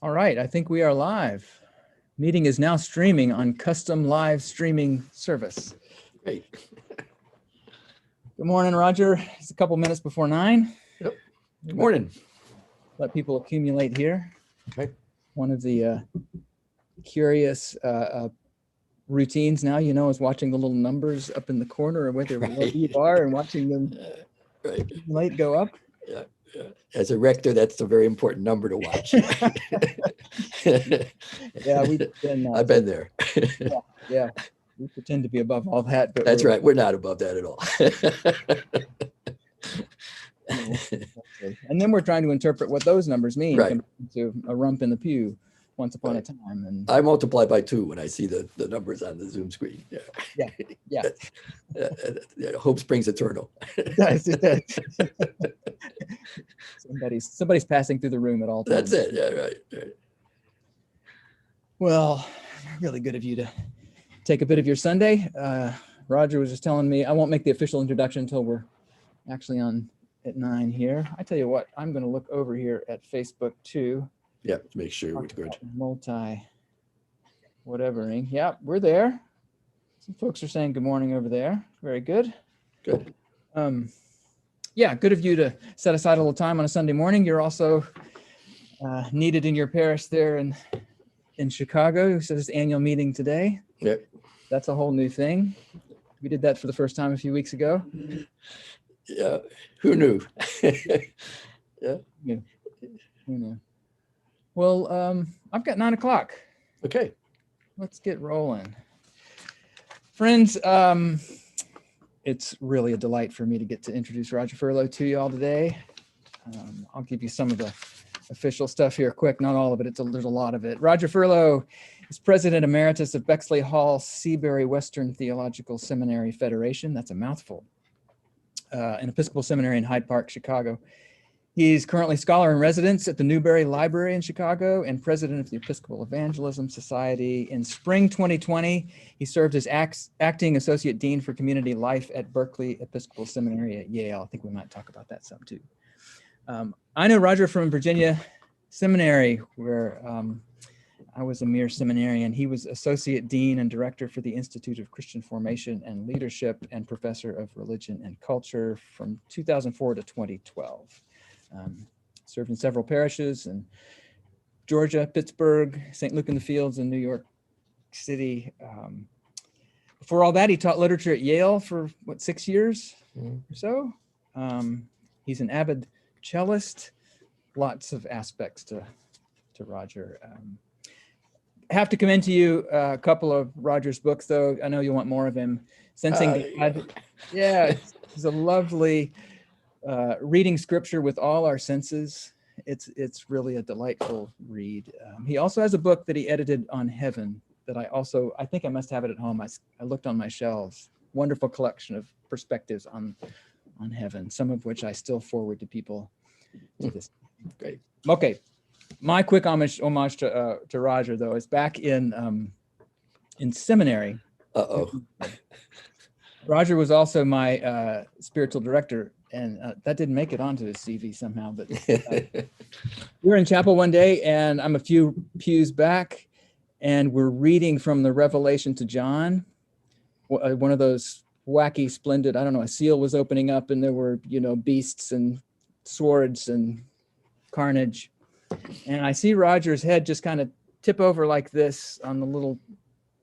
All right, I think we are live. Meeting is now streaming on custom live streaming service. Great. Good morning, Roger. It's a couple minutes before 9. Yep. Good morning. Let people accumulate here. Okay. One of the curious routines now, you know, is watching the little numbers up in the corner, or whether you are, and watching them accumulate, go up. Yeah. As a rector, that's a very important number to watch. Yeah, we've been. I've been there. Yeah. We pretend to be above all that, but That's right. We're not above that at all. And then we're trying to interpret what those numbers mean, Right. compared to a rump in the pew once upon a time. And I multiply by 2 when I see the numbers on the Zoom screen. yeah. Hope springs eternal. Yes, it does. Somebody's passing through the room at all times. That's it. Yeah, right. Well, really good of you to take a bit of your Sunday. Roger was just telling me I won't make the official introduction until we're actually on at 9 here. I tell you what, I'm going to look over here at Facebook too. Yeah, to make sure we're good. Whatevering. Yeah, we're there. Some folks are saying good morning over there. Very good. Good. Yeah, good of you to set aside a little time on a Sunday morning. You're also needed in your parish there in Chicago. So this annual meeting today. Yeah. That's a whole new thing. We did that for the first time a few weeks ago. Yeah. Who knew? Yeah. Who knew? Well, I've got 9 o'clock. Okay. Let's get rolling. Friends, it's really a delight for me to get to introduce Roger Furlow to you all today. I'll give you some of the official stuff here quick, not all of it. There's a lot of it. Roger Furlow is President Emeritus of Bexley Hall, Seabury Western Theological Seminary Federation. That's a mouthful. An Episcopal Seminary in Hyde Park, Chicago. He's currently scholar in residence at the Newberry Library in Chicago and president of the Episcopal Evangelism Society. In spring 2020, he served as acting associate dean for community life at Berkeley Episcopal Seminary at Yale. I think we might talk about that some too. I know Roger from Virginia Seminary, where I was a mere seminarian. He was associate dean and director for the Institute of Christian Formation and Leadership and professor of religion and culture from 2004 to 2012. Served in several parishes in Georgia, Pittsburgh, St. Luke in the Fields, and New York City. Before all that, he taught literature at Yale for 6 years or so. He's an avid cellist. Lots of aspects to Roger. I have to commend to you a couple of Roger's books, though. I know you want more of him. Sensing God. Yeah, it's a lovely reading scripture with all our senses. It's really a delightful read. He also has a book that he edited on heaven that I think I must have it at home. I looked on my shelves. Wonderful collection of perspectives on heaven, some of which I still forward to people to this. Great. Okay. My quick homage to Roger, though, is back in seminary. Roger was also my spiritual director, and that didn't make it onto his CV somehow. But we were in chapel one day, and I'm a few pews back, and we're reading from the Revelation to John, one of those wacky, splendid, I don't know, a seal was opening up, and there were, beasts and swords and carnage. And I see Roger's head just kind of tip over like this on the little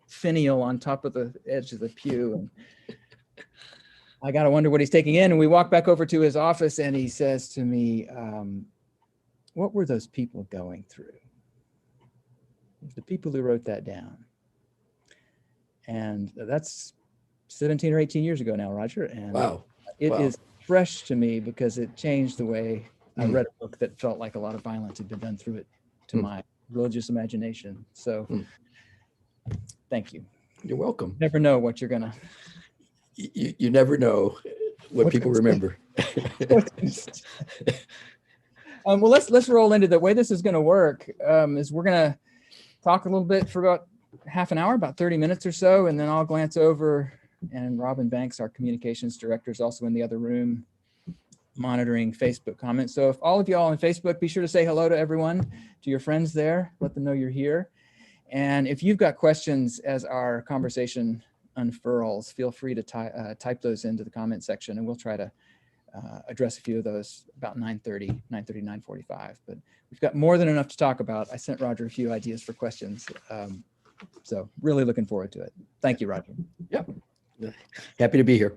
finial on top of the edge of the pew. And I got to wonder what he's taking in. And we walk back over to his office and he says to me, what were those people going through? The people who wrote that down. And that's 17 or 18 years ago now, Roger. And Wow. It is fresh to me because it changed the way I read a book that felt like a lot of violence had been done through it to my religious imagination. So thank you. You're welcome. Never know what you're gonna. You never know what people remember. Well, let's roll into the way this is going to work. Is we're going to talk a little bit for about half an hour, about 30 minutes or so, and then I'll glance over. And Robin Banks, our communications director, is also in the other room. monitoring Facebook comments. So if all of y'all on Facebook, be sure to say hello to everyone, to your friends there, let them know you're here. And if you've got questions as our conversation unfurls, feel free to type those into the comment section, and we'll try to address a few of those about 9:45. But we've got more than enough to talk about. I sent Roger a few ideas for questions. So really looking forward to it. Thank you, Roger. Yep. Happy to be here.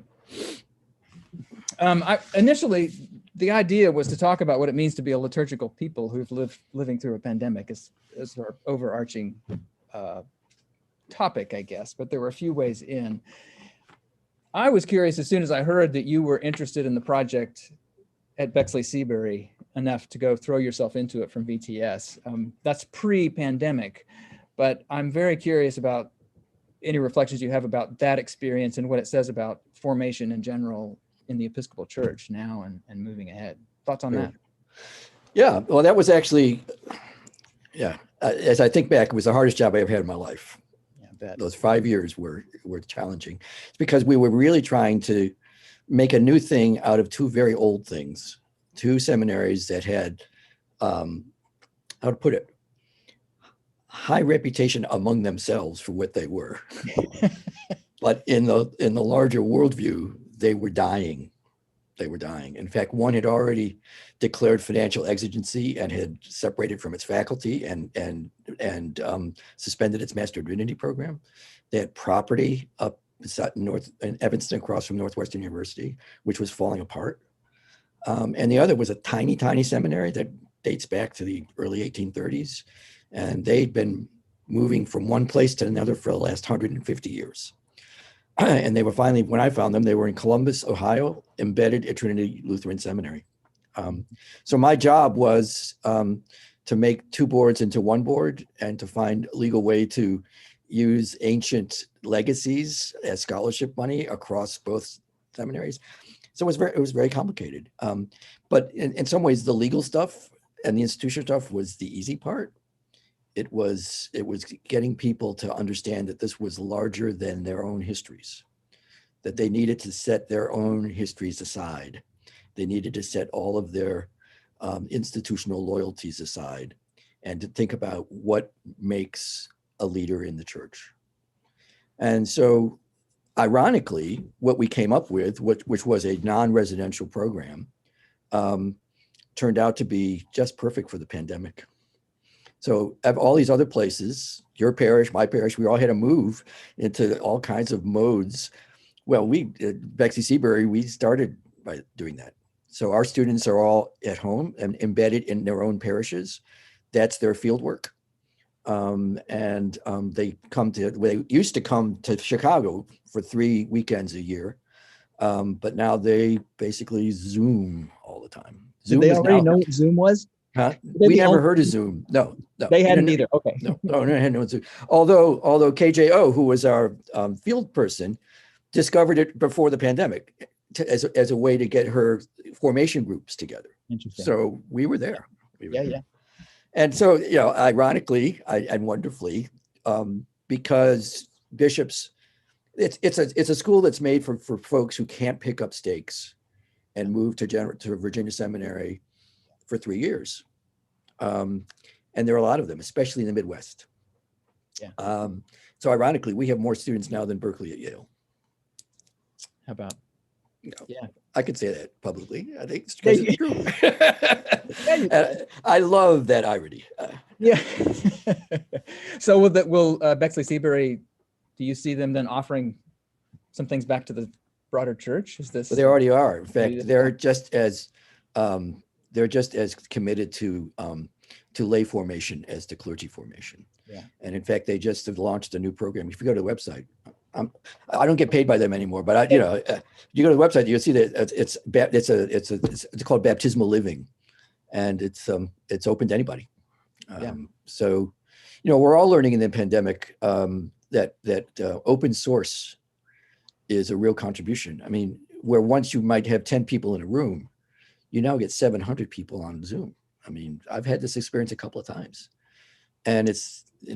Initially, the idea was to talk about what it means to be a liturgical people who've living through a pandemic as our overarching topic, I guess, but there were a few ways in. I was curious as soon as I heard that you were interested in the project at Bexley Seabury enough to go throw yourself into it from VTS. That's pre-pandemic, but I'm very curious about any reflections you have about that experience and what it says about formation in general in the Episcopal Church now and moving ahead. Thoughts on that? Yeah, well, that was actually, as I think back, it was the hardest job I ever had in my life. Yeah, I bet. Those 5 years were challenging. It's because we were really trying to make a new thing out of two very old things, two seminaries that had, how to put it, high reputation among themselves for what they were. But in the larger worldview, they were dying. They were dying. In fact, one had already declared financial exigency and had separated from its faculty and suspended its Master of Divinity program. They had property up in Evanston across from Northwestern University, which was falling apart. And the other was a tiny, tiny seminary that dates back to the early 1830s. And they'd been moving from one place to another for the last 150 years. And they were finally, when I found them, they were in Columbus, Ohio, embedded at Trinity Lutheran Seminary. So my job was to make two boards into one board and to find a legal way to use ancient legacies as scholarship money across both seminaries. So it was very complicated. But in some ways, the legal stuff and the institutional stuff was the easy part. It was getting people to understand that this was larger than their own histories, that they needed to set their own histories aside. They needed to set all of their institutional loyalties aside and to think about what makes a leader in the church. And so, ironically, what we came up with, which was a non-residential program, turned out to be just perfect for the pandemic. So of all these other places, your parish, my parish, we all had to move into all kinds of modes. Well, Bexley Seabury, we started by doing that. So our students are all at home and embedded in their own parishes. That's their field work. They used to come to Chicago for 3 weekends a year. But now they basically Zoom all the time. Did they already know what Zoom was? Huh? We never heard of Zoom. No. They hadn't either. Okay. No, had no Zoom. Although KJO, who was our field person, discovered it before the pandemic as a way to get her formation groups together. Interesting. So we were there. Yeah. And so, ironically and wonderfully, because bishops, it's a school that's made for folks who can't pick up stakes and move to Virginia Seminary for 3 years. And there are a lot of them, especially in the Midwest. Yeah. So ironically, we have more students now than Berkeley at Yale. How about? Yeah. I could say that publicly. I think it's true. I love that irony. Yeah. So will Bexley Seabury, do you see them then offering some things back to the broader church? Is this? Well, they already are. In fact, they're just as committed to lay formation as to clergy formation. Yeah. And in fact, they just have launched a new program. If you go to the website, I don't get paid by them anymore, but you go to the website, you'll see that it's called Baptismal Living, and it's open to anybody. So, we're all learning in the pandemic that open source is a real contribution. I mean, where once you might have 10 people in a room, you now get 700 people on Zoom. I mean, I've had this experience a couple of times, and it's, you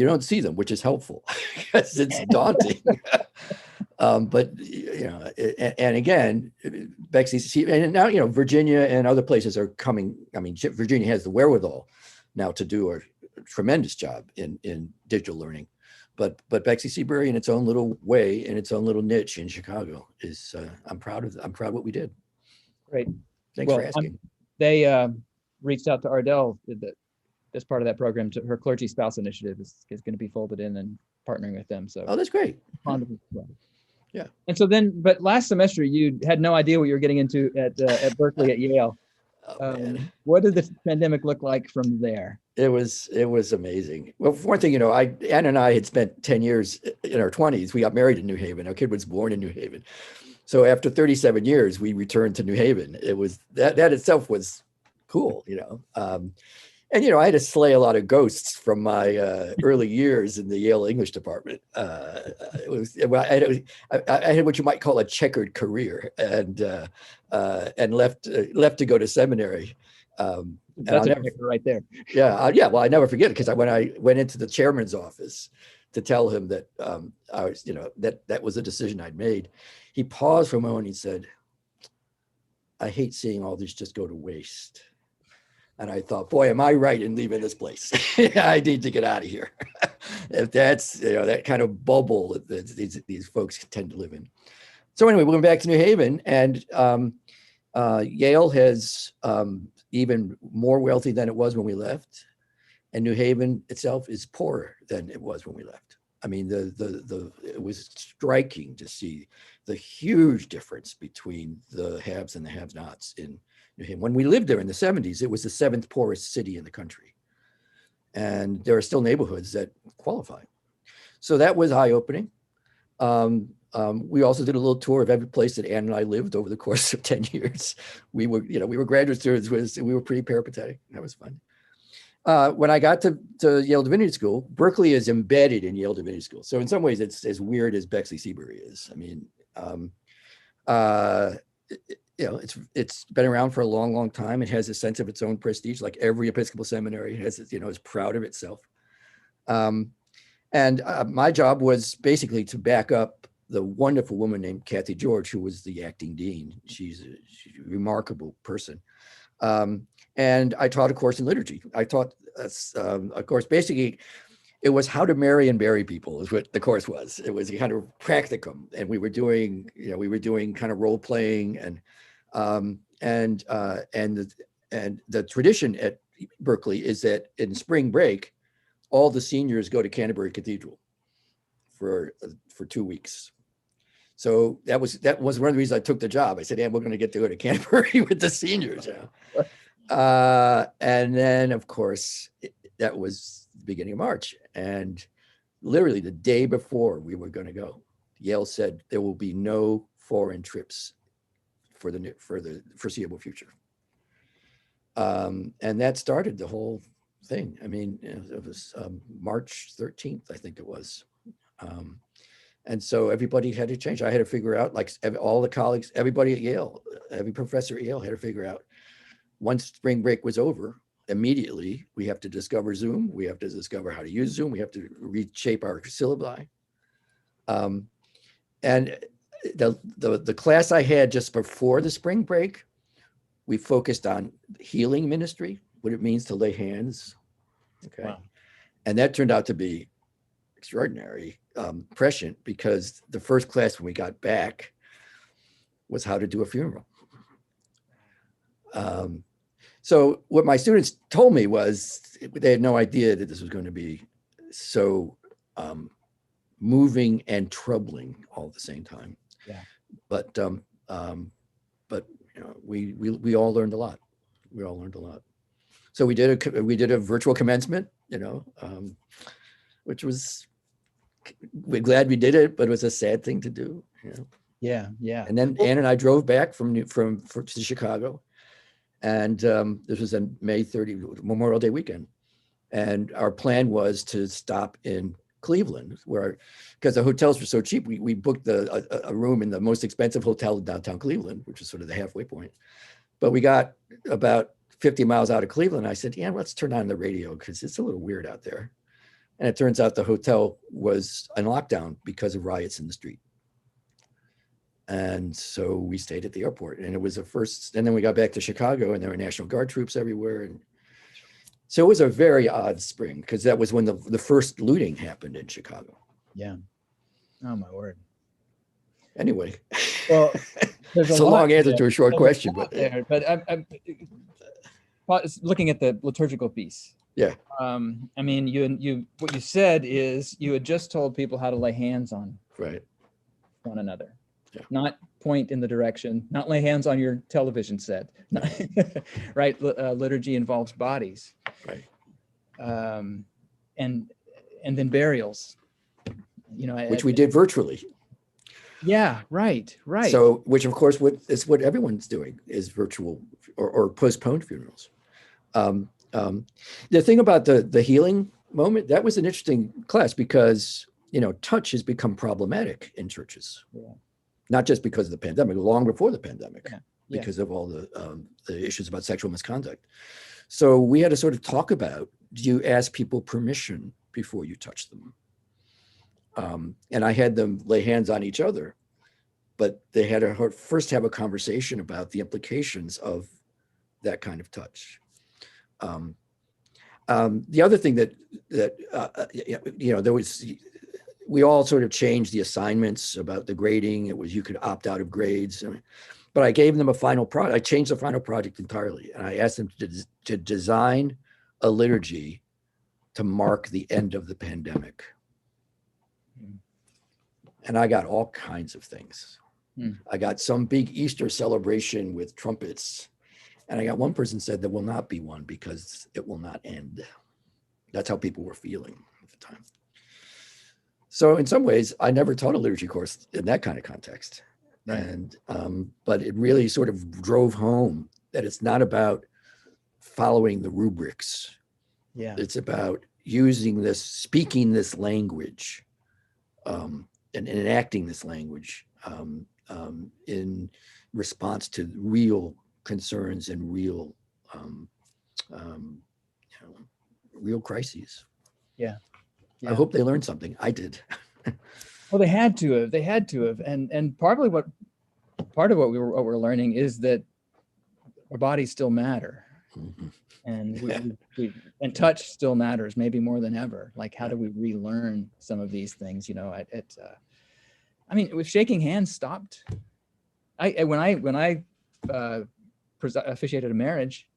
don't see them, which is helpful because it's daunting. But, and again, Bexley, and now, Virginia and other places are coming. I mean, Virginia has the wherewithal now to do a tremendous job in digital learning. But Bexley Seabury, in its own little way, in its own little niche in Chicago, is I'm proud of what we did. Great. Thanks for asking. They reached out to Ardell as part of that program. To her clergy spouse initiative is going to be folded in and partnering with them. So That's great. Yeah. And so then, but last semester you had no idea what you were getting into at Berkeley at Yale. What did the pandemic look like from there? It was amazing. Well, for one thing, Ann and I had spent 10 years in our 20s. We got married in New Haven. Our kid was born in New Haven. So after 37 years, we returned to New Haven. It was that itself was cool, And I had to slay a lot of ghosts from my early years in the Yale English department. I had what you might call a checkered career, and left to go to seminary. That's a checker right there. Yeah. Well, I never forget it, because when I went into the chairman's office to tell him that I was, that was a decision I'd made, he paused for a moment. He said, "I hate seeing all this just go to waste." And I thought, boy, am I right in leaving this place? I need to get out of here. If that's, that kind of bubble that these folks tend to live in. So anyway, we went back to New Haven, and Yale has even more wealthy than it was when we left. And New Haven itself is poorer than it was when we left. I mean, it was striking to see the huge difference between the haves and the have-nots in New Haven. When we lived there in the 70s, it was the 7th poorest city in the country. And there are still neighborhoods that qualify. So that was eye-opening. We also did a little tour of every place that Ann and I lived over the course of 10 years. We were graduate students, we were pretty peripatetic. That was fun. When I got to Yale Divinity School, Berkeley is embedded in Yale Divinity School. So in some ways, it's as weird as Bexley Seabury is. I mean, it's been around for a long, long time. It has a sense of its own prestige, like every Episcopal seminary has. Is proud of itself. And my job was basically to back up the wonderful woman named Kathy George, who was the acting dean. She's a remarkable person. And I taught a course in liturgy. I taught a course, basically, it was how to marry and bury people is what the course was. It was kind of practicum. And we were doing kind of role playing and the tradition at Berkeley is that in spring break, all the seniors go to Canterbury Cathedral for 2 weeks. So that was one of the reasons I took the job. I said, "Yeah, we're going to get to go to Canterbury with the seniors." And then, of course, that was the beginning of March, and literally the day before we were going to go, Yale said there will be no foreign trips for the foreseeable future. And that started the whole thing. I mean, it was March 13th, I think it was. And so everybody had to change. I had to figure out, like all the colleagues, everybody at Yale, every professor at Yale had to figure out, once spring break was over, immediately we have to discover Zoom. We have to discover how to use Zoom. We have to reshape our syllabi. And the class I had just before the spring break, we focused on healing ministry, what it means to lay hands. Okay. Wow. And that turned out to be extraordinary, prescient, because the first class when we got back was how to do a funeral. So what my students told me was they had no idea that this was going to be so moving and troubling all at the same time. Yeah. But we all learned a lot. We all learned a lot. So we did a virtual commencement, which was, we're glad we did it, but it was a sad thing to do. Yeah. And then Ann and I drove back to Chicago, and this was on May 30, Memorial Day weekend. And our plan was to stop in Cleveland, because the hotels were so cheap, we booked a room in the most expensive hotel in downtown Cleveland, which is sort of the halfway point. But we got about 50 miles out of Cleveland. I said, "Yeah, let's turn on the radio because it's a little weird out there." And it turns out the hotel was on lockdown because of riots in the street. And so we stayed at the airport, and it was the first, and then we got back to Chicago, and there were National Guard troops everywhere. And so it was a very odd spring, because that was when the first looting happened in Chicago. Yeah. Oh my word. Anyway, Well, there's it's a long answer there. to a short There's question, lot but there, but I'm looking at the liturgical piece. yeah, I mean, you what you said is you had just told people how to lay hands on right. one another, Yeah. not point in the direction, not lay hands on your television set, not, right? Liturgy involves bodies, Right. And then burials, you know, Which we did virtually. Yeah, right. So, which of course, is what everyone's doing is virtual or postponed funerals. The thing about the healing moment, that was an interesting class, because, you know, touch has become problematic in churches. Yeah. Not just because of the pandemic, long before the pandemic, Yeah. because of all the issues about sexual misconduct. So we had to sort of talk about, do you ask people permission before you touch them? And I had them lay hands on each other, but they had to first have a conversation about the implications of that kind of touch. The other thing that you know, there was, we all sort of changed the assignments about the grading. It was, you could opt out of grades, but I gave them a final project. I changed the final project entirely, and I asked them to design a liturgy to mark the end of the pandemic. And I got all kinds of things. I got some big Easter celebration with trumpets. And I got one person said there will not be one because it will not end. That's how people were feeling at the time. So in some ways, I never taught a liturgy course in that kind of context. Right. And but it really sort of drove home that it's not about following the rubrics. Yeah. It's about using this, speaking this language, and enacting this language in response to real concerns and real, real crises. Yeah. I hope they learned something. I did. Well, they had to have. And part of what we're learning is that our bodies still matter. Mm-hmm. And and touch still matters, maybe more than ever. Like, how do we relearn some of these things? You know, I mean, if shaking hands stopped, when I officiated a marriage,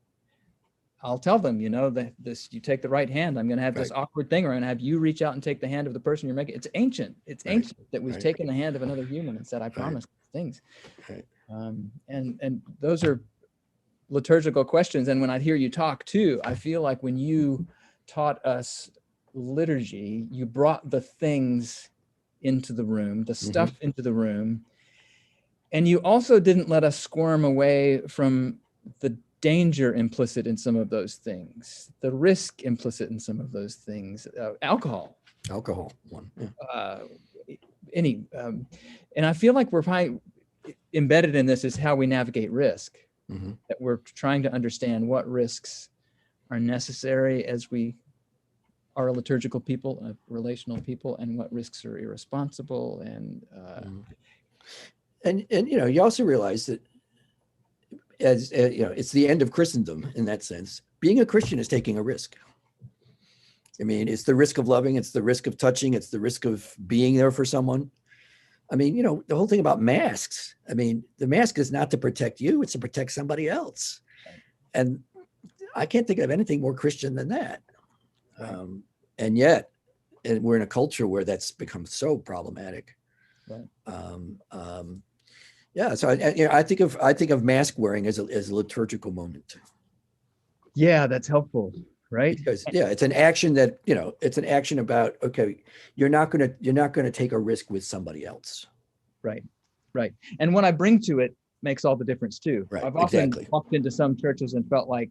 I'll tell them, you know, that you take the right hand. I'm going to have this awkward thing, or I'm going to have you reach out and take the hand of the person you're making. It's ancient. It's ancient that we've taken the hand of another human and said, I promise things. And those are liturgical questions. And when I hear you talk too, I feel like when you taught us liturgy, you brought the things into the room, the stuff into the room. And you also didn't let us squirm away from the danger implicit in some of those things, the risk implicit in some of those things, alcohol one. Yeah. And I feel like we're probably embedded in this is how we navigate risk, that we're trying to understand what risks are necessary as we are a liturgical people, a relational people, and what risks are irresponsible. And you know, you also realize that as you know, it's the end of Christendom in that sense. Being a Christian is taking a risk. I mean, it's the risk of loving, it's the risk of touching, it's the risk of being there for someone. I mean, you know, the whole thing about masks. I mean, the mask is not to protect you, it's to protect somebody else. And I can't think of anything more Christian than that. And yet, we're in a culture where that's become so problematic. Yeah, so I think of mask wearing as a liturgical moment. Yeah, that's helpful, right? Because it's an action that, you know, it's an action about, okay, you're not gonna take a risk with somebody else. Right. And what I bring to it makes all the difference too. Right. I've often walked into some churches and felt like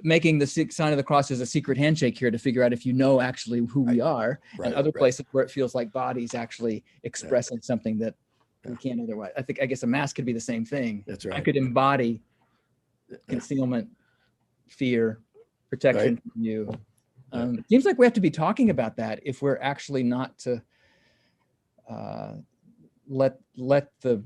making the sign of the cross as a secret handshake here to figure out if you know actually who we are, and other places where it feels like bodies actually expressing something that we can't otherwise. I guess a mask could be the same thing. That's right. I could embody concealment, fear, protection from you. It seems like we have to be talking about that if we're actually not to let the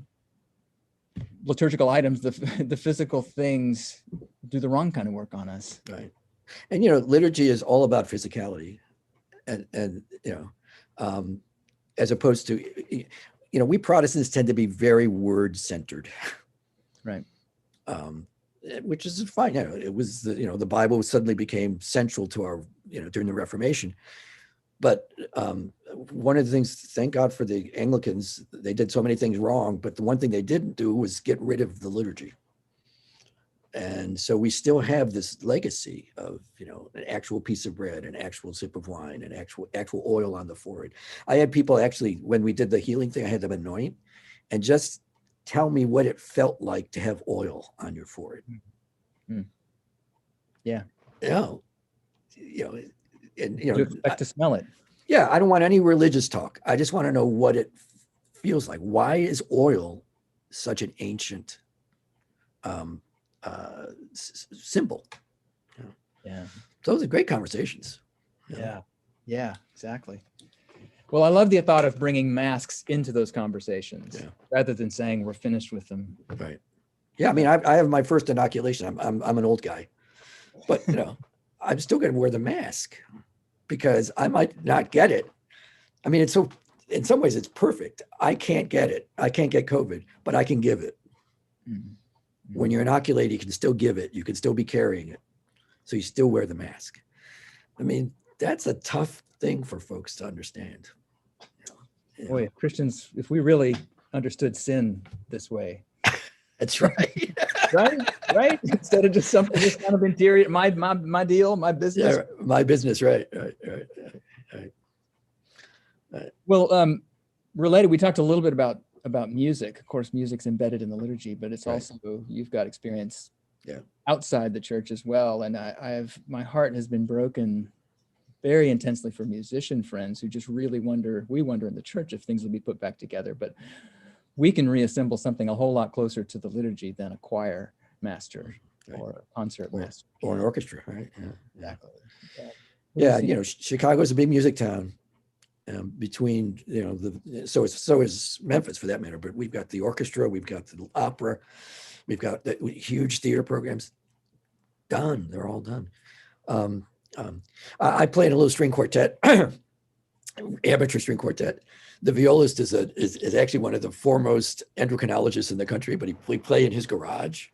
liturgical items, the physical things, do the wrong kind of work on us. Right. And liturgy is all about physicality, and as opposed to we Protestants tend to be very word centered, right? Which is fine. It was the Bible suddenly became central to our during the Reformation. But one of the things, thank God for the Anglicans, they did so many things wrong, but the one thing they didn't do was get rid of the liturgy. And so we still have this legacy of, an actual piece of bread, an actual sip of wine, an actual oil on the forehead. I had people actually, when we did the healing thing, I had them anoint and just tell me what it felt like to have oil on your forehead. Mm. Yeah. And you expect to smell it. Yeah, I don't want any religious talk. I just want to know what it feels like. Why is oil such an ancient symbol? Yeah. Those are great conversations. Yeah, exactly. Well, I love the thought of bringing masks into those conversations rather than saying we're finished with them. Right. Yeah, I mean, I have my first inoculation. I'm an old guy, but I'm still going to wear the mask because I might not get it. I mean, in some ways it's perfect. I can't get it. I can't get COVID, but I can give it. Mm-hmm. When you're inoculated, you can still give it. You can still be carrying it. So you still wear the mask. I mean, that's a tough thing for folks to understand. Boy, Christians, if we really understood sin this way. That's right. right. Instead of just something just kind of interior, my deal, my business. Yeah, my business, right. Well, related, we talked a little bit about music. Of course, music's embedded in the liturgy, but it's also, you've got experience outside the church as well. And my heart has been broken very intensely for musician friends who just really we wonder in the church if things will be put back together, but we can reassemble something a whole lot closer to the liturgy than a choir master or a concert master. Or an orchestra, right? Yeah. Exactly. Chicago's a big music town. Between so is Memphis for that matter, but we've got the orchestra, we've got the opera, we've got the huge theater programs. They're all done. I play in a little string quartet, amateur string quartet. The violist is actually one of the foremost endocrinologists in the country, but we play in his garage,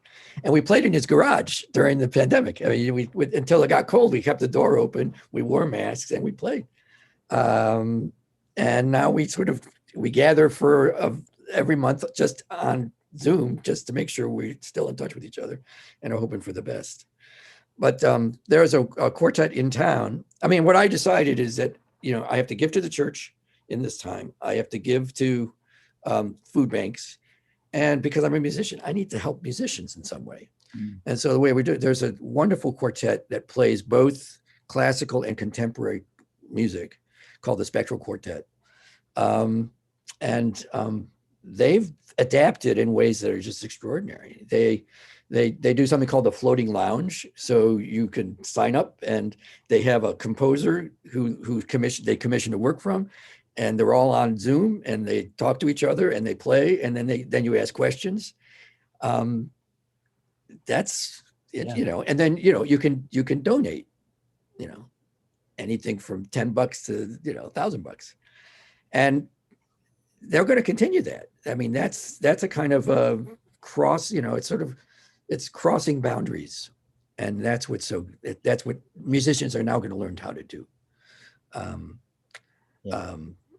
and we played in his garage during the pandemic. I mean, we until it got cold, we kept the door open, we wore masks, and we played. And now we gather for every month just on Zoom, just to make sure we're still in touch with each other and are hoping for the best. But there's a quartet in town. I mean, what I decided is that, I have to give to the church in this time. I have to give to food banks. And because I'm a musician, I need to help musicians in some way. Mm. And so the way we do it, there's a wonderful quartet that plays both classical and contemporary music called the Spectral Quartet. They've adapted in ways that are just extraordinary. They do something called the floating lounge. So you can sign up and they have a composer who they commission to work from, and they're all on Zoom and they talk to each other and they play, and then you ask questions. That's it, and then you can donate, anything from $10 to $1,000, and they're going to continue that. I mean, that's a kind of a cross, it's crossing boundaries, and that's what musicians are now going to learn how to do.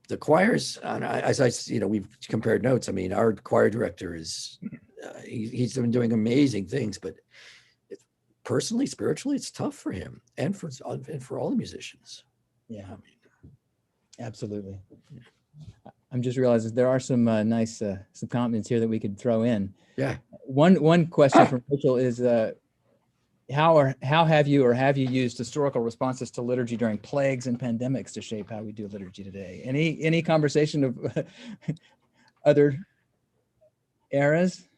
The choirs, we've compared notes. I mean, our choir director he's been doing amazing things, but personally, spiritually, it's tough for him and for all the musicians. Yeah, absolutely. I'm just realizing there are some nice some comments here that we could throw in. Yeah. One question from Rachel is how have you used historical responses to liturgy during plagues and pandemics to shape how we do liturgy today? Any conversation of other eras?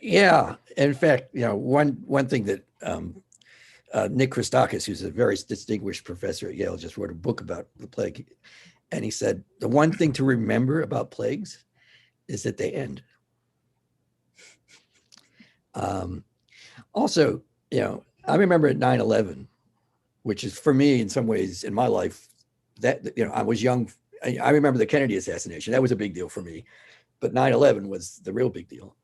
Yeah. In fact, one thing that Nick Christakis, who's a very distinguished professor at Yale, just wrote a book about the plague. And he said, the one thing to remember about plagues is that they end. Also, I remember at 9/11, which is for me in some ways in my life, that, I was young. I remember the Kennedy assassination. That was a big deal for me, but 9/11 was the real big deal.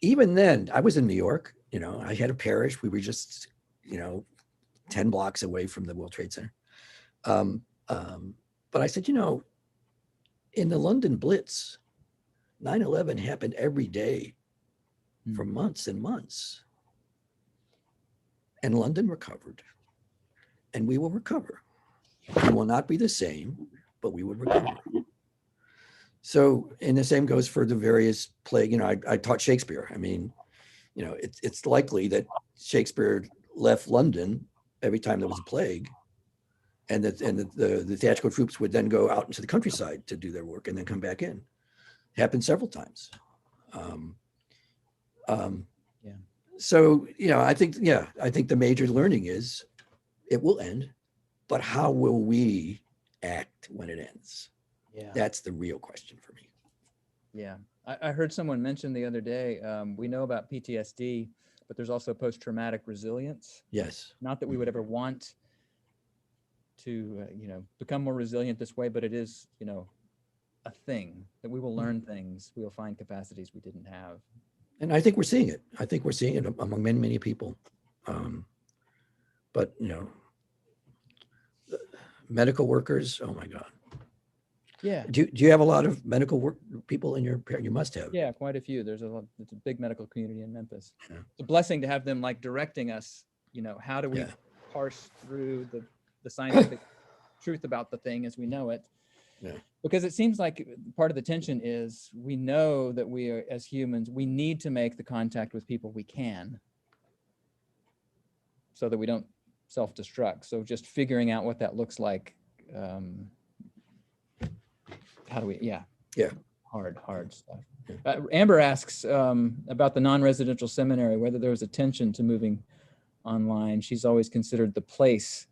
Even then, I was in New York. I had a parish. We were just, 10 blocks away from the World Trade Center. But I said, in the London Blitz, 9/11 happened every day for months and months. And London recovered. And we will recover. We will not be the same, but we will recover. So, and the same goes for the various plague. I taught Shakespeare. I mean, it's likely that Shakespeare left London every time there was a plague, and that the theatrical troops would then go out into the countryside to do their work and then come back in. Happened several times. Yeah. So, I think the major learning is it will end, but how will we act when it ends? Yeah. That's the real question for me. Yeah. I heard someone mention the other day, we know about PTSD, but there's also post-traumatic resilience. Yes. Not that we would ever want to, become more resilient this way, but it is, a thing that we will learn things, we will find capacities we didn't have. And I think we're seeing it. I think we're seeing it among many, many people. But, medical workers, oh my God. Yeah. Do you have a lot of medical work people in your, you must have. Yeah, quite a few. It's a big medical community in Memphis. Yeah. It's a blessing to have them like directing us, how do we Yeah. parse through the scientific truth about the thing as we know it. Yeah. Because it seems like part of the tension is we know that we are, as humans, we need to make the contact with people we can so that we don't self-destruct. So just figuring out what that looks like. How do we, yeah. Hard stuff. Amber asks about the non-residential seminary, whether there was a tension to moving online. She's always considered the place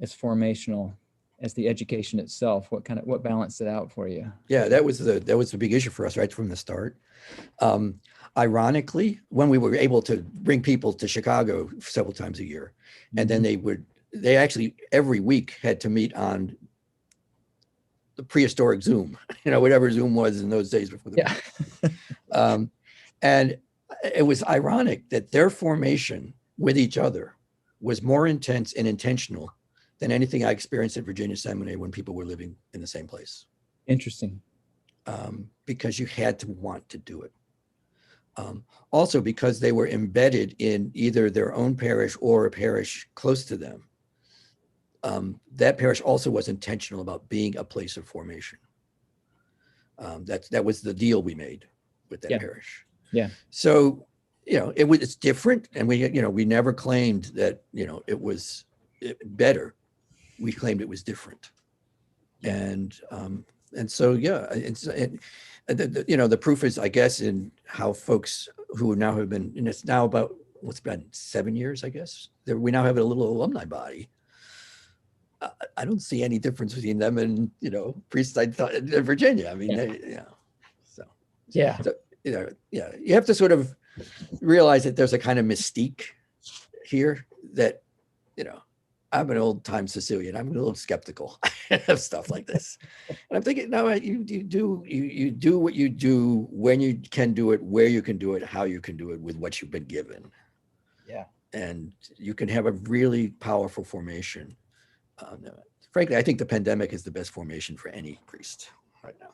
as formational as the education itself. What balanced it out for you? Yeah, that was the big issue for us right from the start. Ironically, when we were able to bring people to Chicago several times a year, and then they actually every week had to meet on the prehistoric Zoom, whatever Zoom was in those days before the and it was ironic that their formation with each other was more intense and intentional than anything I experienced at Virginia Seminary when people were living in the same place. Interesting. Because you had to want to do it. Also because they were embedded in either their own parish or a parish close to them. That parish also was intentional about being a place of formation. That was the deal we made with that parish. Yeah. So, it's different, and we never claimed that it was better. We claimed it was different, and so the proof is, I guess, in how folks who now have been, and it's now about what's been 7 years, I guess. We now have a little alumni body. I don't see any difference between them and priests in Virginia. I mean, you have to sort of realize that there's a kind of mystique here that I'm an old time Sicilian. I'm a little skeptical of stuff like this, and I'm thinking, no, you do what you do when you can do it, where you can do it, how you can do it with what you've been given. Yeah, and you can have a really powerful formation. Frankly, I think the pandemic is the best formation for any priest right now.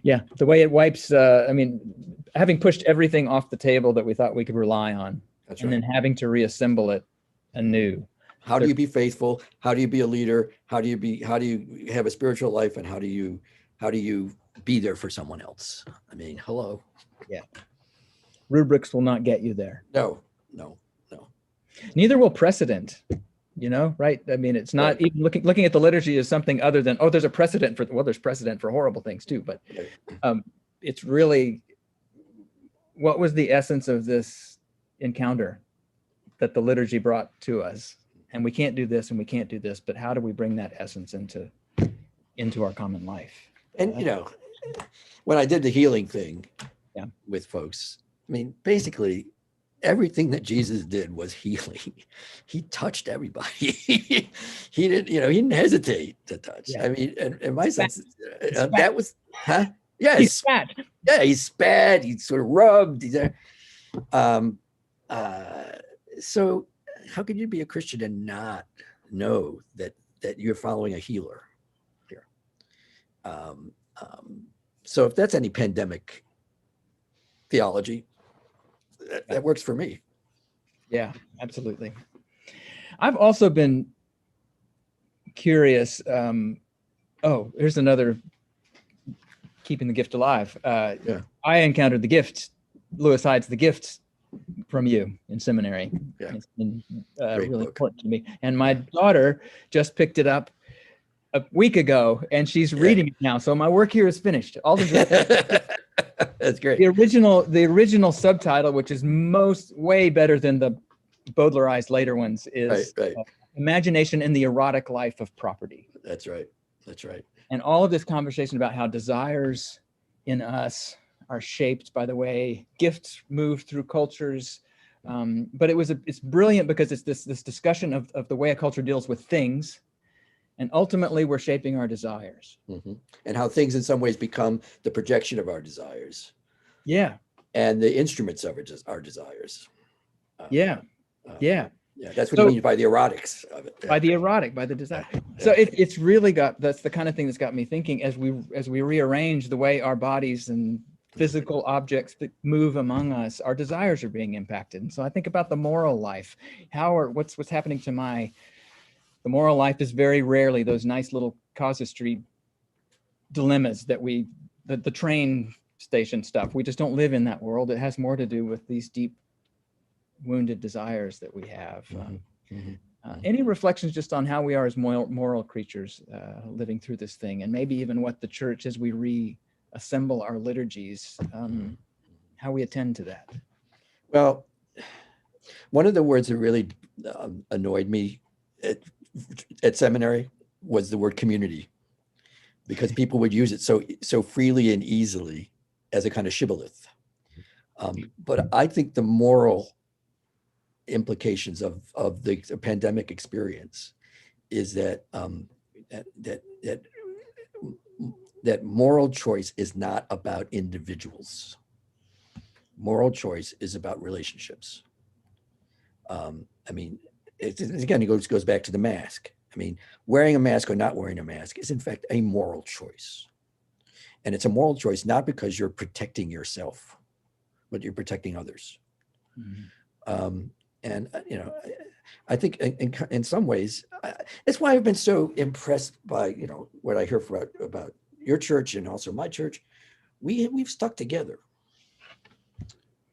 Yeah, the way it wipes, having pushed everything off the table that we thought we could rely on, That's and right. then having to reassemble it anew. How do you be faithful? How do you be a leader? How do you have a spiritual life? And how do you be there for someone else? I mean, hello. Yeah. Rubrics will not get you there. No. Neither will precedent, right? I mean, it's not even looking at the liturgy as something other than, there's a precedent there's precedent for horrible things too, but it's really, what was the essence of this encounter that the liturgy brought to us? And we can't do this and we can't do this, but how do we bring that essence into into our common life. And, you know, when I did the healing thing Yeah. with folks, I mean, basically everything that Jesus did was healing. He touched everybody. He didn't hesitate to touch. Yeah. I mean, and in my sense, spat. that was, huh? Yeah, He spat. yeah, he spat, he sort of rubbed. So how could you be a Christian and not know that you're following a healer here? So if that's any pandemic theology, that works for me. Yeah, absolutely. I've also been curious. Here's another keeping the gift alive. I encountered the gift, Lewis Hyde's The Gift, from you in seminary. Yeah. It's been Great really book. important to me. And my daughter just picked it up a week ago, and she's reading it now. So my work here is finished. All the That's great. the original subtitle, which is way better than the Baudelarized later ones, is Right. Imagination in the Erotic Life of Property. That's right. And all of this conversation about how desires in us are shaped by the way gifts move through cultures. But it's brilliant because it's this discussion of the way a culture deals with things. And ultimately, we're shaping our desires. Mm-hmm. And how things in some ways become the projection of our desires. Yeah. And the instruments of our desires. Yeah. That's what you mean by the erotics of it. By the erotic, by the desire. So it's really that's the kind of thing that's got me thinking as we rearrange the way our bodies and physical objects that move among us, our desires are being impacted. And so I think about the moral life. What's happening to the moral life is very rarely those nice little casuistry dilemmas that the train station stuff. We just don't live in that world. It has more to do with these deep wounded desires that we have. Any reflections just on how we are as moral creatures living through this thing, and maybe even what the church, as we reassemble our liturgies, how we attend to that? Well, one of the words that really annoyed me at seminary was the word community, because people would use it so freely and easily as a kind of shibboleth. But I think the moral implications of the pandemic experience is that moral choice is not about individuals. Moral choice is about relationships. I mean, it goes back to the mask. I mean, wearing a mask or not wearing a mask is in fact a moral choice. And it's a moral choice not because you're protecting yourself, but you're protecting others. And I think in some ways, it's why I've been so impressed by what I hear about your church and also my church. We've stuck together,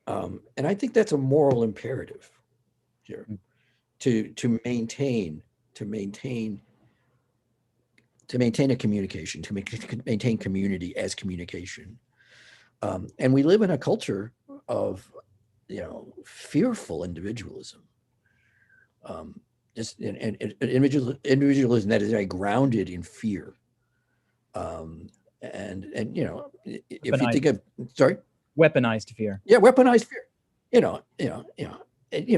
and I think that's a moral imperative here to maintain a communication, to maintain community as communication. And we live in a culture of fearful individualism. Just individualism that is very grounded in fear. And if you think of Weaponized fear. Yeah, weaponized fear.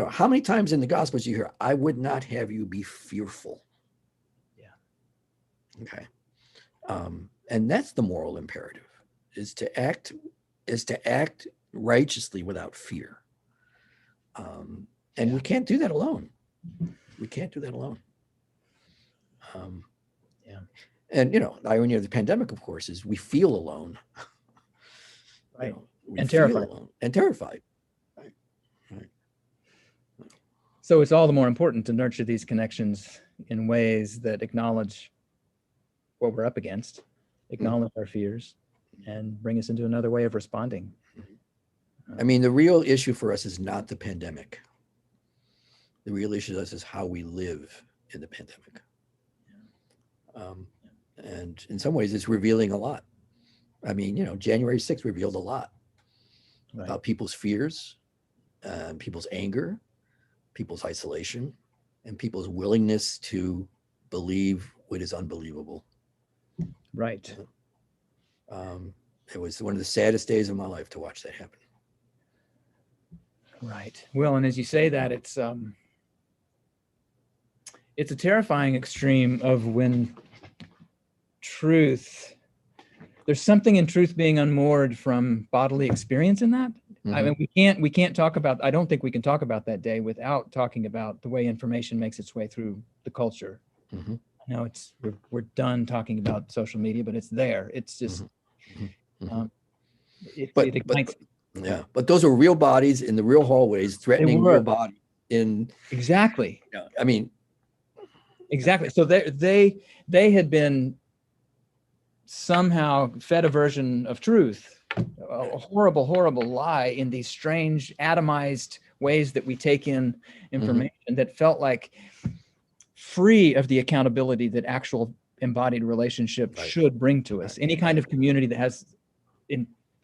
How many times in the Gospels you hear, "I would not have you be fearful." Yeah. Okay. And that's the moral imperative: is to act righteously without fear. And we can't do that alone. And the irony of the pandemic, of course, is we feel alone. Right. And terrified. And terrified. Right. So it's all the more important to nurture these connections in ways that acknowledge what we're up against, acknowledge our fears, and bring us into another way of responding. I mean, the real issue for us is not the pandemic. The real issue for us is how we live in the pandemic. And in some ways, it's revealing a lot. I mean, January 6th revealed a lot about people's fears, people's anger, people's isolation, and people's willingness to believe what is unbelievable. Right. It was one of the saddest days of my life to watch that happen. Right. Well, and as you say that, it's a terrifying extreme of when there's something in truth being unmoored from bodily experience in that. I mean, we can't talk about, I don't think we can talk about that day without talking about the way information makes its way through the culture. Mhm. I know we're done talking about social media, but it's there. It's just, it ignites. Yeah, but those are real bodies in the real hallways, threatening real body in. Exactly. I mean, exactly. So they had been somehow fed a version of truth, a horrible lie in these strange atomized ways that we take in information that felt like free of the accountability that actual embodied relationship should bring to us. Any kind of community that has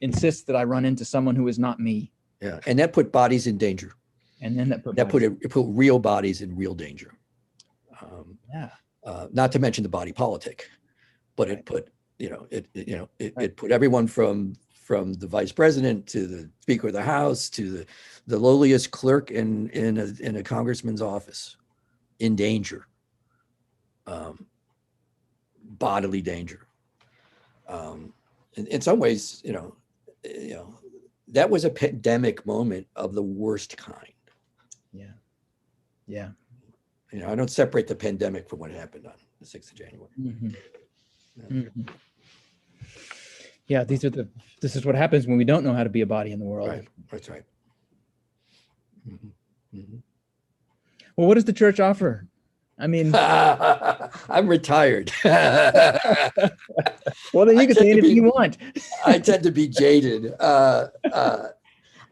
insists that I run into someone who is not me. Yeah, and that put bodies in danger. And then it put real bodies in real danger. Not to mention the body politic, but it put it put everyone from the vice president to the speaker of the house to the lowliest clerk in a congressman's office in danger, bodily danger. In some ways, that was a pandemic moment of the worst kind. Yeah. I don't separate the pandemic from what happened on the 6th of January. Yeah, this is what happens when we don't know how to be a body in the world. Right, that's right. Well, what does the church offer? I mean, I'm retired. Well, then you can say anything you want. I tend to be jaded.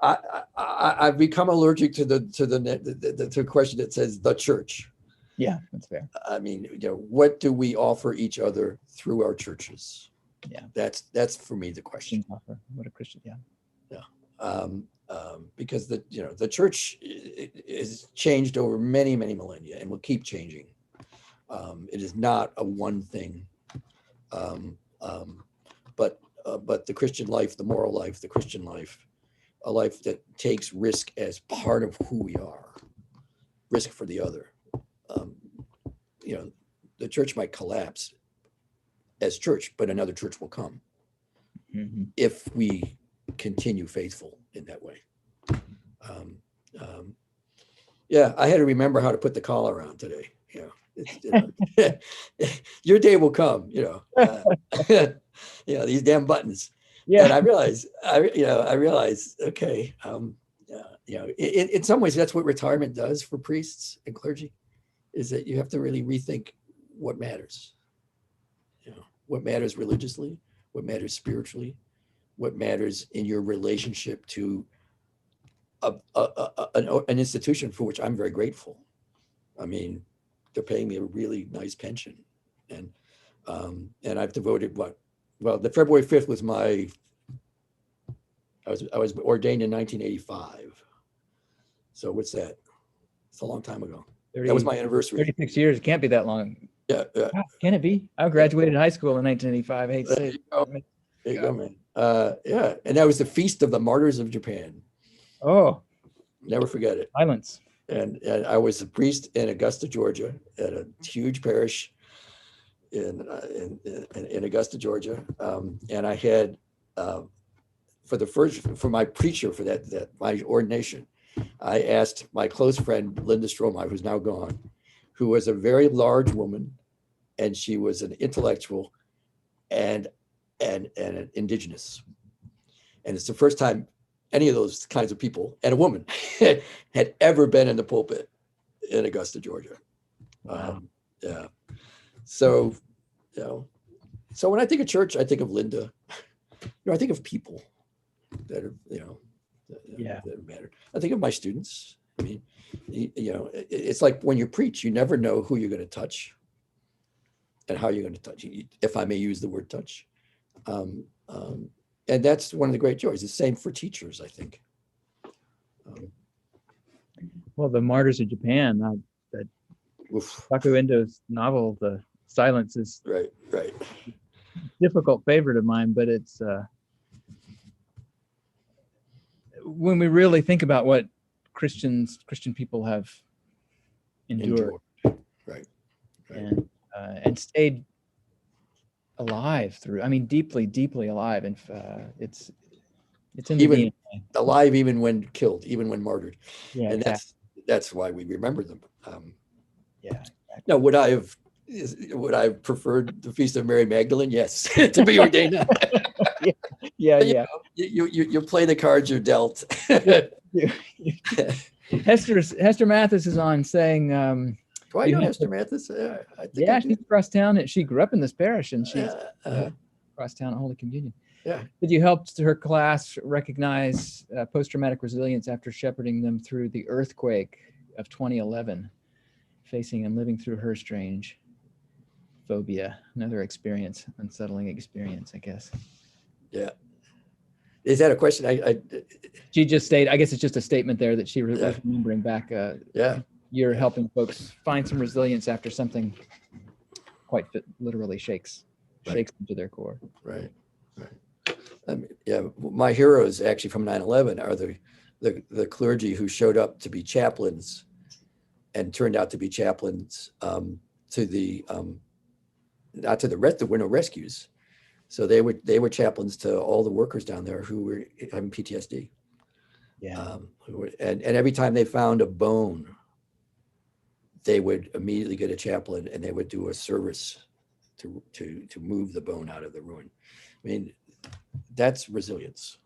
I've become allergic to the question that says the church. Yeah, that's fair. I mean, what do we offer each other through our churches? Yeah, that's for me the question. What a Christian, yeah. Because the church is changed over many millennia and will keep changing. It is not a one thing, but the Christian life, the moral life, the Christian life, a life that takes risk as part of who we are, risk for the other. The church might collapse as church, but another church will come if we continue faithful in that way. I had to remember how to put the collar on today. Your day will come. These damn buttons. Yeah. And I realize, okay. In some ways, that's what retirement does for priests and clergy, is that you have to really rethink what matters. What matters religiously, what matters spiritually, what matters in your relationship to an institution for which I'm very grateful. I mean, they're paying me a really nice pension, and I've devoted the February 5th was I was ordained in 1985. So what's that? It's a long time ago. That was my anniversary. 36 years. It can't be that long. Yeah. Wow, can it be? I graduated high school in 1985. I hate to say it. There you go, man. And that was the Feast of the Martyrs of Japan. Oh, never forget it. Silence. And I was a priest in Augusta, Georgia, at a huge parish in Augusta, Georgia. And I had for my preacher for my ordination, I asked my close friend Linda Stroma, who's now gone, who was a very large woman, and she was an intellectual and an indigenous. And it's the first time any of those kinds of people and a woman had ever been in the pulpit in Augusta, Georgia. Wow. So when I think of church, I think of Linda. I think of people that are, that matter. I think of my students. I mean, it's like when you preach, you never know who you're going to touch and how you're going to touch, if I may use the word touch. And that's one of the great joys. The same for teachers, I think. Well, the Martyrs of Japan, that Taku Endo's novel, The Silence, is right. difficult favorite of mine, but it's when we really think about what Christian people have endured Right. and stayed alive through. I mean, deeply, deeply alive, and it's in the Even DNA. alive, even when killed, even when martyred. Yeah, And exactly. that's why we remember them. Yeah. Exactly. Now, would I have preferred the Feast of Mary Magdalene? Yes, to be ordained. Yeah. You play the cards you're dealt. Hester Mathis is on saying, Do I you know have Hester to- Mathis? I think yeah, I do. she's across town, and she grew up in this parish, and she's Uh, across town at Holy Communion. yeah. But you helped her class recognize post-traumatic resilience after shepherding them through the earthquake of 2011, facing and living through her strange phobia. Another experience, unsettling experience, I guess. Yeah. Is that a question? She just stated, I guess it's just a statement there that she was Yeah. remembering back. Yeah. You're helping folks find some resilience after something quite literally shakes them to their core. Right. Yeah. My heroes actually from 9/11 are the clergy who showed up to be chaplains and turned out to be chaplains to the not to the rest. There were no rescues, so they were chaplains to all the workers down there who were having PTSD. Yeah. And every time they found a bone, they would immediately get a chaplain and they would do a service to move the bone out of the ruin. I mean, that's resilience.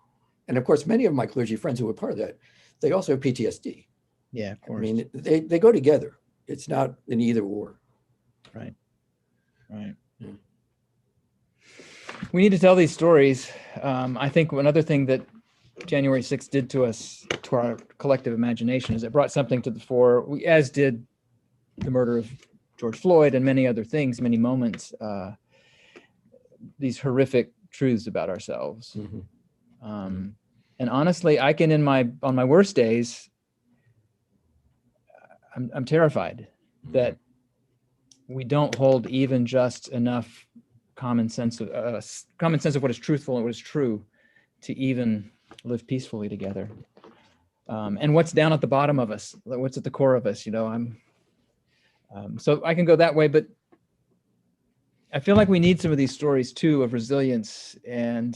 And of course, many of my clergy friends who were part of that, they also have PTSD. Yeah, of course. I mean, they go together. It's not an either or. Right. Yeah. We need to tell these stories. I think another thing that January 6th did to us, to our collective imagination, is it brought something to the fore, as did the murder of George Floyd and many other things, many moments, these horrific truths about ourselves. Mm-hmm. And honestly, I can, on my worst days, I'm terrified that we don't hold even just enough common sense of what is truthful and what is true to even live peacefully together. And what's down at the bottom of us, what's at the core of us, so I can go that way, but I feel like we need some of these stories too of resilience and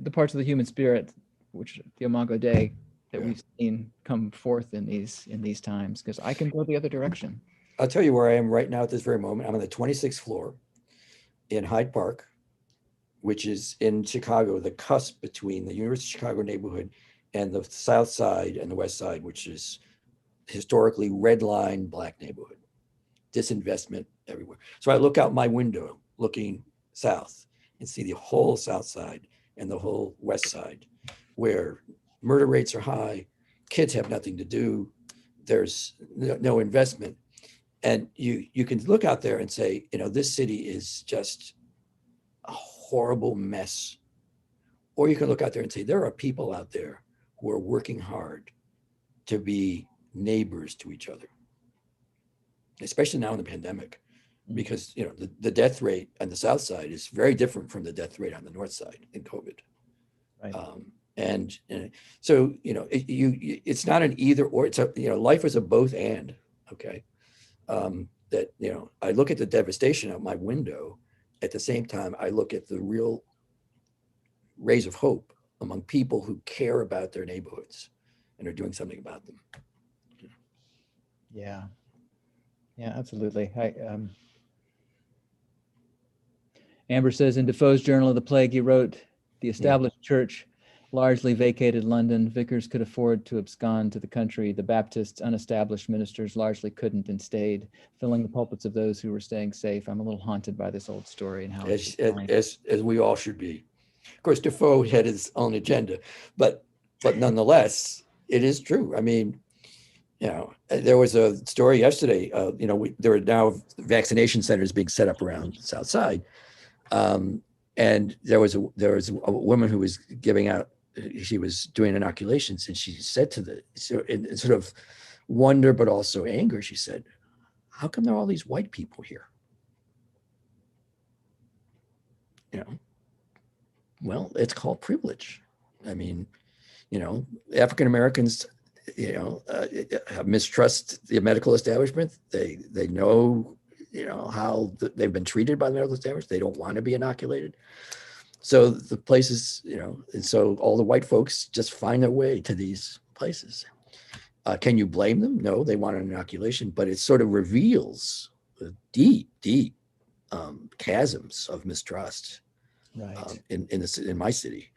the parts of the human spirit, which the Imago Dei that we've seen come forth in these times, because I can go the other direction. I'll tell you where I am right now at this very moment. I'm on the 26th floor in Hyde Park, which is in Chicago, the cusp between the University of Chicago neighborhood and the South Side and the West Side, which is historically red line Black neighborhood, disinvestment everywhere. So I look out my window looking south and see the whole South Side and the whole West Side, where murder rates are high, kids have nothing to do, there's no investment. And you can look out there and say, this city is just a horrible mess. Or you can look out there and say, there are people out there who are working hard to be neighbors to each other, especially now in the pandemic, because the death rate on the South Side is very different from the death rate on the North Side in COVID. Right. So it's not an either or. It's life is a both and. Okay, that I look at the devastation out my window. At the same time, I look at the real rays of hope among people who care about their neighborhoods and are doing something about them. Yeah, absolutely. Amber says in Defoe's Journal of the Plague, he wrote, "The established church largely vacated London. Vicars could afford to abscond to the country. The Baptists, unestablished ministers, largely couldn't and stayed, filling the pulpits of those who were staying safe." I'm a little haunted by this old story and how as we all should be. Of course, Defoe had his own agenda, but nonetheless, it is true. I mean, there was a story yesterday. There are now vaccination centers being set up around the South Side, and there was a woman who was giving out. She was doing inoculations, and she said in sort of wonder but also anger, she said, "How come there are all these white people here?" you know, well, it's called privilege. I mean, you know, African Americans, you know, mistrust the medical establishment. They know, you know, how they've been treated by the medical establishment. They don't want to be inoculated. So the places, you know, and so all the white folks just find their way to these places. Can you blame them? No, they want an inoculation, but it sort of reveals deep chasms of mistrust, Right. in my city.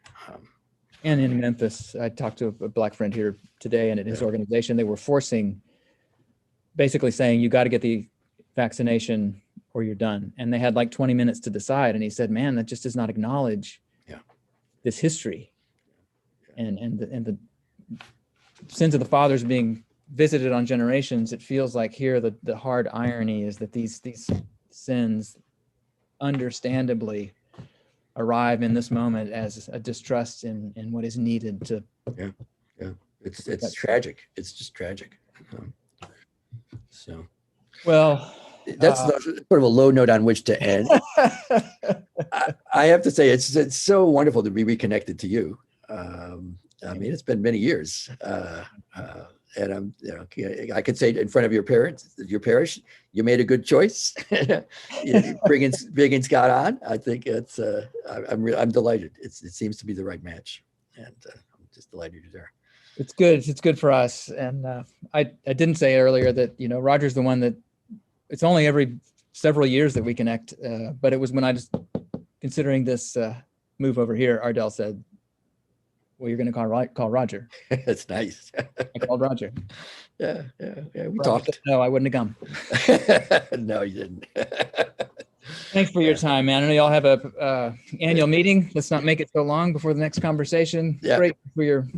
And in Memphis, I talked to a Black friend here today, and at his organization, they were basically saying, you got to get the vaccination or you're done. And they had like 20 minutes to decide. And he said, man, that just does not acknowledge this history and the sins of the fathers being visited on generations. It feels like here the hard irony is that these sins understandably arrive in this moment as a distrust in what is needed to. It's tragic. It's just tragic. So well, that's sort of a low note on which to end. I have to say it's so wonderful to be reconnected to you. I mean, it's been many years, and I'm, you know, I could say in front of your parents, your parish, you made a good choice. bringing Scott on, I think it's. I'm delighted. It seems to be the right match, and I'm just delighted you're there. It's good. It's good for us. And I didn't say earlier that, you know, Roger's the one that it's only every several years that we connect. But it was when I just considering this move over here, Ardell said, well, you're going to call Roger. It's nice. I called Roger. Yeah. We Roger talked. said, no, I wouldn't have come. No, you didn't. Thanks for your time, man. I know y'all have a annual meeting. Let's not make it so long before the next conversation. Yeah. Great for your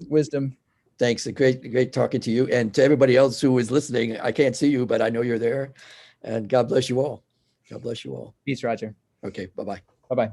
wisdom. Thanks. Great talking to you, and to everybody else who is listening. I can't see you, but I know you're there. And God bless you all. God bless you all. Peace, Roger. Okay. Bye-bye. Bye-bye.